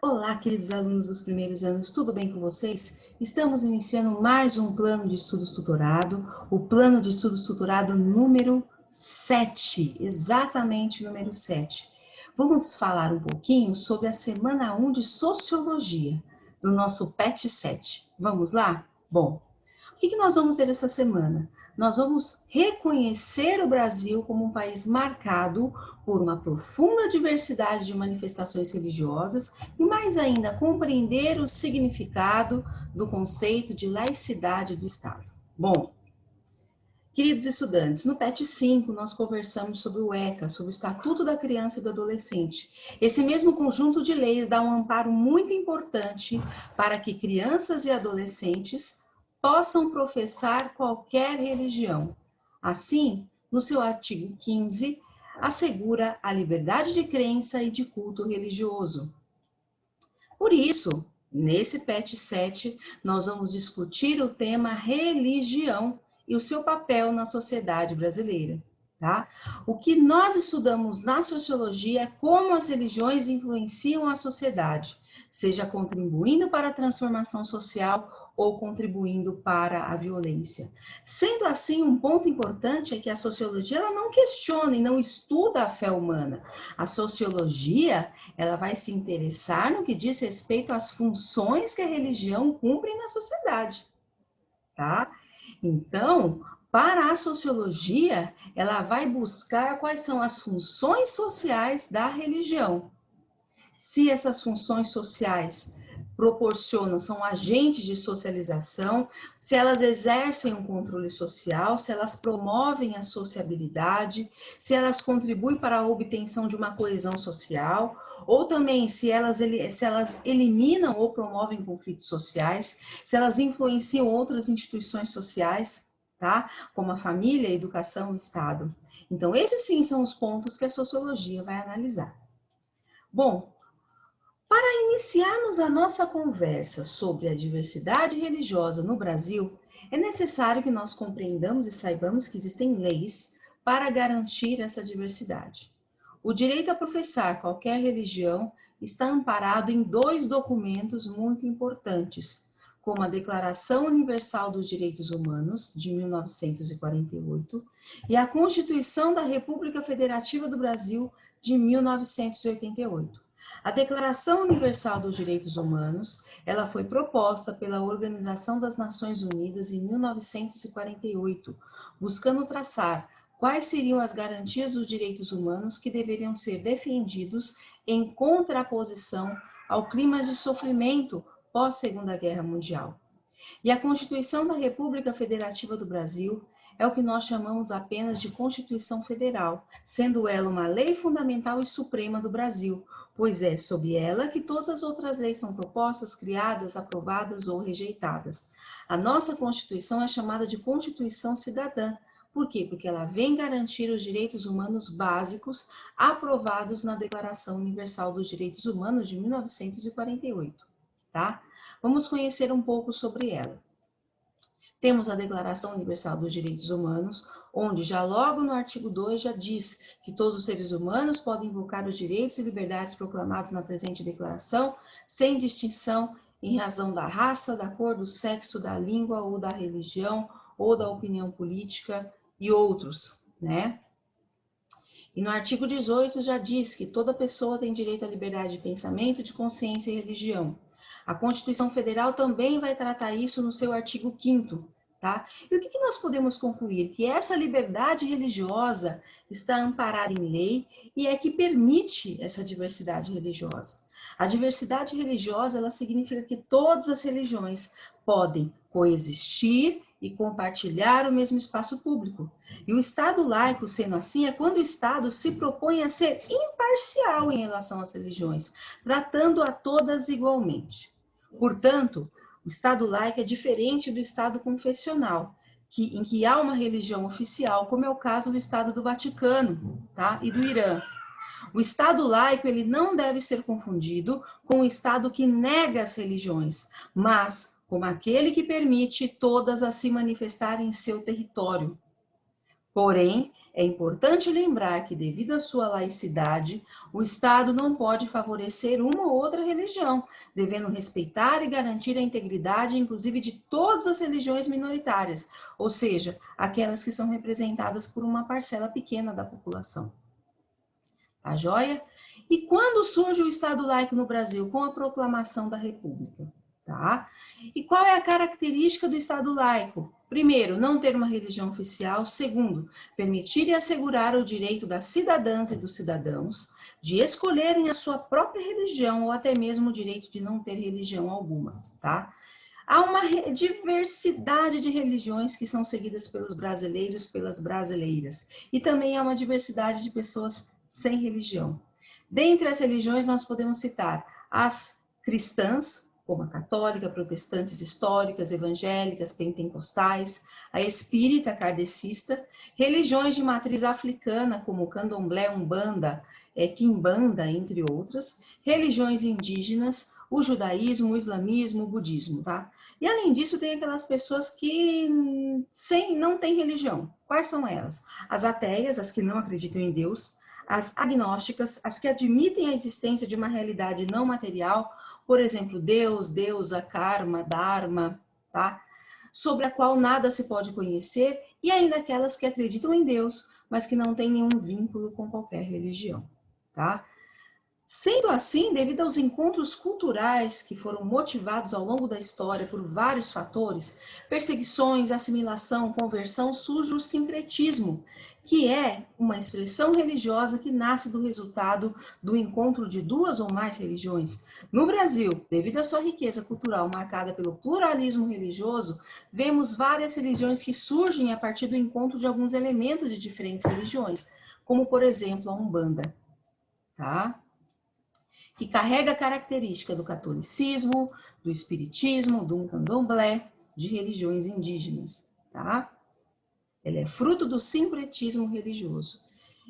Olá, queridos alunos dos primeiros anos, tudo bem com vocês? Estamos iniciando mais um plano de estudos tutorado, o plano de estudos tutorado número 7, exatamente número 7. Vamos falar um pouquinho sobre a semana 1 de Sociologia, do nosso PET 7. Vamos lá? Bom, o que nós vamos ver essa semana? Nós vamos reconhecer o Brasil como um país marcado por uma profunda diversidade de manifestações religiosas e, mais ainda, compreender o significado do conceito de laicidade do Estado. Bom, queridos estudantes, no PET 5 nós conversamos sobre o ECA, sobre o Estatuto da Criança e do Adolescente. Esse mesmo conjunto de leis dá um amparo muito importante para que crianças e adolescentes possam professar qualquer religião. Assim, no seu artigo 15, assegura a liberdade de crença e de culto religioso. Por isso, nesse PET 7, nós vamos discutir o tema religião e o seu papel na sociedade brasileira. Tá? O que nós estudamos na sociologia é como as religiões influenciam a sociedade, seja contribuindo para a transformação social ou contribuindo para a violência. Sendo assim, um ponto importante é que a sociologia ela não questiona e não estuda a fé humana. A sociologia ela vai se interessar no que diz respeito às funções que a religião cumpre na sociedade, tá? Então, para a sociologia, ela vai buscar quais são as funções sociais da religião. Se essas funções sociais proporcionam, são agentes de socialização, se elas exercem um controle social, se elas promovem a sociabilidade, se elas contribuem para a obtenção de uma coesão social, ou também se elas eliminam ou promovem conflitos sociais, se elas influenciam outras instituições sociais, tá? Como a família, a educação, o Estado. Então, esses sim são os pontos que a sociologia vai analisar. Bom, para iniciarmos a nossa conversa sobre a diversidade religiosa no Brasil, é necessário que nós compreendamos e saibamos que existem leis para garantir essa diversidade. O direito a professar qualquer religião está amparado em dois documentos muito importantes, como a Declaração Universal dos Direitos Humanos, de 1948, e a Constituição da República Federativa do Brasil, de 1988. A Declaração Universal dos Direitos Humanos, ela foi proposta pela Organização das Nações Unidas em 1948, buscando traçar quais seriam as garantias dos direitos humanos que deveriam ser defendidos em contraposição ao clima de sofrimento pós-Segunda Guerra Mundial. E a Constituição da República Federativa do Brasil é o que nós chamamos apenas de Constituição Federal, sendo ela uma lei fundamental e suprema do Brasil, pois é sob ela que todas as outras leis são propostas, criadas, aprovadas ou rejeitadas. A nossa Constituição é chamada de Constituição Cidadã. Por quê? Porque ela vem garantir os direitos humanos básicos aprovados na Declaração Universal dos Direitos Humanos de 1948, tá? Vamos conhecer um pouco sobre ela. Temos a Declaração Universal dos Direitos Humanos, onde já logo no artigo 2 já diz que todos os seres humanos podem invocar os direitos e liberdades proclamados na presente declaração, sem distinção em razão da raça, da cor, do sexo, da língua ou da religião ou da opinião política e outros, né? E no artigo 18 já diz que toda pessoa tem direito à liberdade de pensamento, de consciência e religião. A Constituição Federal também vai tratar isso no seu artigo 5º, tá? E o que nós podemos concluir? Que essa liberdade religiosa está amparada em lei e é que permite essa diversidade religiosa. A diversidade religiosa, ela significa que todas as religiões podem coexistir e compartilhar o mesmo espaço público. E o Estado laico, sendo assim, é quando o Estado se propõe a ser imparcial em relação às religiões, tratando a todas igualmente. Portanto, o Estado laico é diferente do Estado confessional, em que há uma religião oficial, como é o caso do Estado do Vaticano, tá? E do Irã. O Estado laico ele não deve ser confundido com o Estado que nega as religiões, mas como aquele que permite todas a se manifestarem em seu território. Porém, É importante lembrar que, devido à sua laicidade, o Estado não pode favorecer uma ou outra religião, devendo respeitar e garantir a integridade, inclusive, de todas as religiões minoritárias, ou seja, aquelas que são representadas por uma parcela pequena da população. Tá joia? E quando surge o Estado laico no Brasil? Com a proclamação da República. Tá? E qual é a característica do Estado laico? Primeiro, não ter uma religião oficial. Segundo, permitir e assegurar o direito das cidadãs e dos cidadãos de escolherem a sua própria religião ou até mesmo o direito de não ter religião alguma. Tá? Há uma diversidade de religiões que são seguidas pelos brasileiros, pelas brasileiras. E também há uma diversidade de pessoas sem religião. Dentre as religiões, nós podemos citar as cristãs, como a católica, protestantes históricas, evangélicas, pentecostais, a espírita, kardecista, religiões de matriz africana, como o candomblé, umbanda, quimbanda, entre outras, religiões indígenas, o judaísmo, o islamismo, o budismo, tá? E além disso, tem aquelas pessoas que não têm religião. Quais são elas? As ateias, as que não acreditam em Deus, as agnósticas, as que admitem a existência de uma realidade não material, por exemplo, Deus, deusa, karma, dharma, tá? Sobre a qual nada se pode conhecer, e ainda aquelas que acreditam em Deus, mas que não têm nenhum vínculo com qualquer religião, tá? Sendo assim, devido aos encontros culturais que foram motivados ao longo da história por vários fatores, perseguições, assimilação, conversão, surge o sincretismo, que é uma expressão religiosa que nasce do resultado do encontro de duas ou mais religiões. No Brasil, devido à sua riqueza cultural marcada pelo pluralismo religioso, vemos várias religiões que surgem a partir do encontro de alguns elementos de diferentes religiões, como, por exemplo, a Umbanda, tá? Que carrega a característica do catolicismo, do espiritismo, do candomblé, de religiões indígenas, tá? Ela é fruto do sincretismo religioso.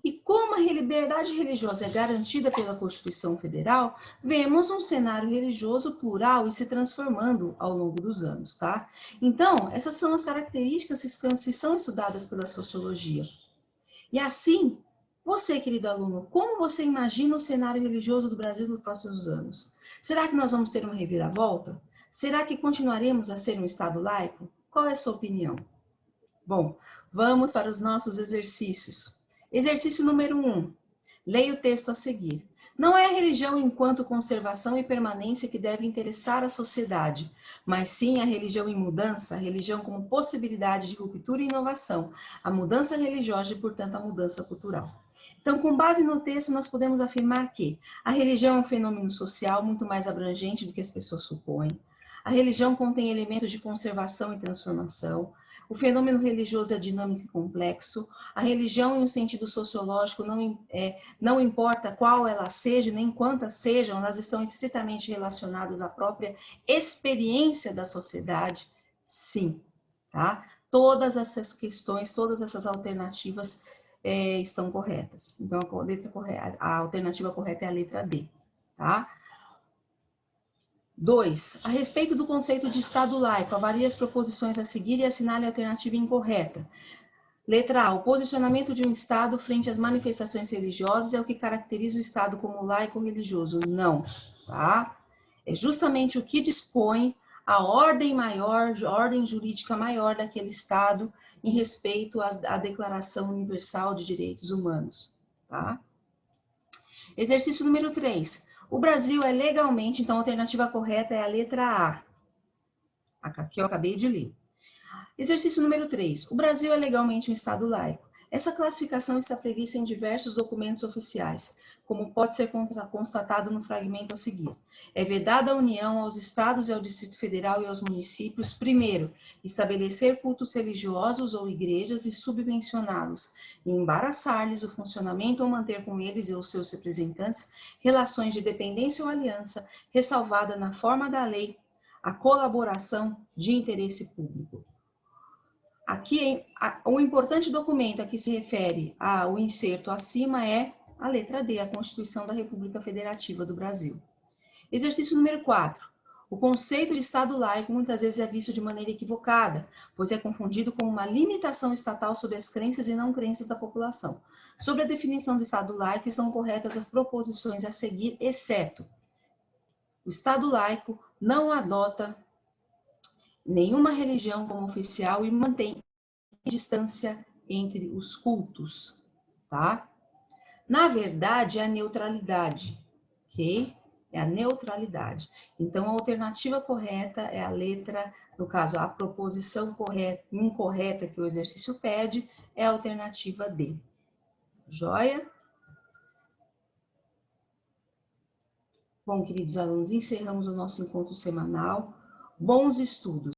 E como a liberdade religiosa é garantida pela Constituição Federal, vemos um cenário religioso plural e se transformando ao longo dos anos, tá? Então, essas são as características que são estudadas pela sociologia. E assim, você, querido aluno, como você imagina o cenário religioso do Brasil nos próximos anos? Será que nós vamos ter uma reviravolta? Será que continuaremos a ser um Estado laico? Qual é a sua opinião? Bom, vamos para os nossos exercícios. Exercício número 1. Leia o texto a seguir. Não é a religião enquanto conservação e permanência que deve interessar a sociedade, mas sim a religião em mudança, a religião como possibilidade de ruptura e inovação, a mudança religiosa e, portanto, a mudança cultural. Então, com base no texto, nós podemos afirmar que a religião é um fenômeno social muito mais abrangente do que as pessoas supõem. A religião contém elementos de conservação e transformação. O fenômeno religioso é dinâmico e complexo. A religião, em um sentido sociológico, não importa qual ela seja, nem quantas sejam, elas estão estritamente relacionadas à própria experiência da sociedade. Sim, tá? Todas essas questões, todas essas alternativas estão corretas. Então, a alternativa correta é a letra D, tá? 2. A respeito do conceito de Estado laico, avalie as proposições a seguir e assinale a alternativa incorreta. Letra A. O posicionamento de um Estado frente às manifestações religiosas é o que caracteriza o Estado como laico religioso. Não, tá? É justamente o que dispõe a ordem maior, a ordem jurídica maior daquele Estado em respeito à Declaração Universal de Direitos Humanos, tá? Exercício número 3. O Brasil é legalmente, então a alternativa correta é a letra A, que eu acabei de ler. Exercício número 3. O Brasil é legalmente um Estado laico. Essa classificação está prevista em diversos documentos oficiais, como pode ser constatado no fragmento a seguir. É vedada a União aos Estados e ao Distrito Federal e aos municípios, primeiro, estabelecer cultos religiosos ou igrejas e subvencioná-los, e embaraçar-lhes o funcionamento ou manter com eles e os seus representantes relações de dependência ou aliança, ressalvada na forma da lei a colaboração de interesse público. Aqui, o importante documento a que se refere ao inserto acima é a letra D, a Constituição da República Federativa do Brasil. Exercício número 4. O conceito de Estado laico muitas vezes é visto de maneira equivocada, pois é confundido com uma limitação estatal sobre as crenças e não crenças da população. Sobre a definição do Estado laico, estão corretas as proposições a seguir, exceto: o Estado laico não adota nenhuma religião como oficial e mantém distância entre os cultos, tá? Na verdade, é a neutralidade, ok? É a neutralidade. Então, a alternativa correta é a letra, no caso, a proposição correta, incorreta que o exercício pede, é a alternativa D. Joia? Bom, queridos alunos, encerramos o nosso encontro semanal. Bons estudos!